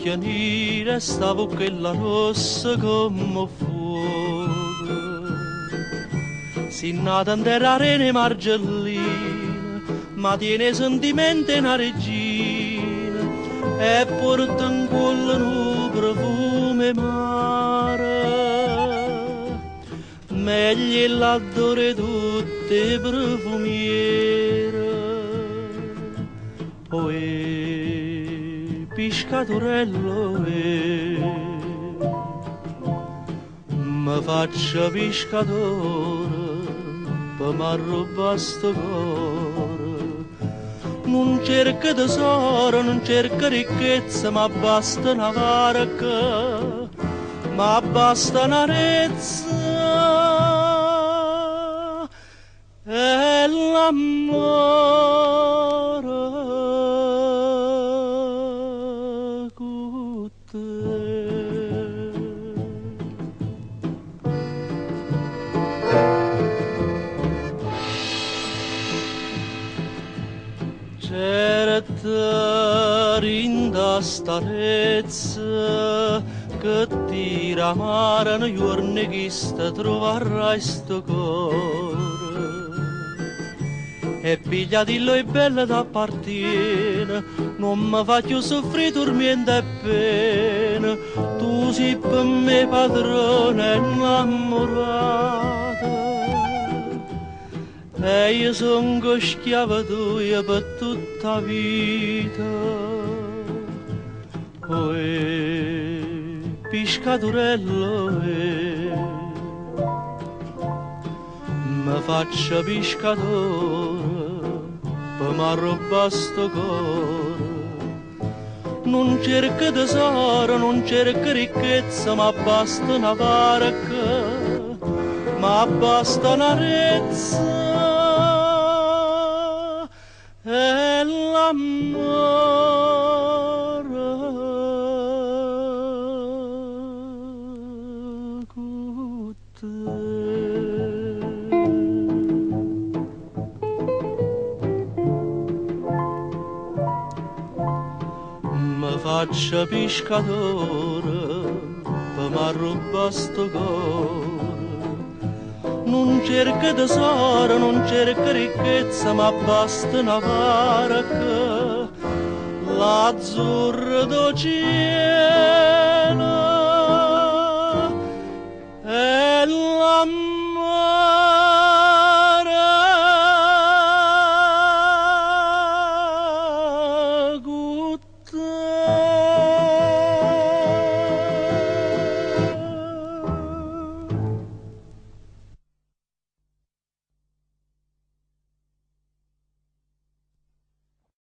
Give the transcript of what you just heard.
pianire sta bocchella rossa come fuoco. Si nata in terra arena e margellina, ma tiene sentimenti una regina e porta in cuore un profumo mare. Meglio l'adore tutte profumiere. Piscatorello, mi faccia pescatore per m'arrubare sto cuore. Non cerca tesoro, non cerca ricchezza, ma basta una barca, ma basta una rezza e l'amore con te. Certa rinda starezza che ti ramarano i giorni che sta troverai sto cuore. E pigliatillo è bella da partire, non mi faccio soffrire dormiendo e pena. Tu sei per me padrona innamorata e io sono schiava tua per tutta vita. Piscatorello, mi faccia pescatore per m'arrubare sto cuore. Non cerca tesoro, non cerca ricchezza, ma basta una barca, ma basta una rezza e l'amore con te. Mi faccia pescatore per m'arrubare sto cuore. Non cerca tesoro, non cerca ricchezza, ma basta una barca, l'azzurro d'oceano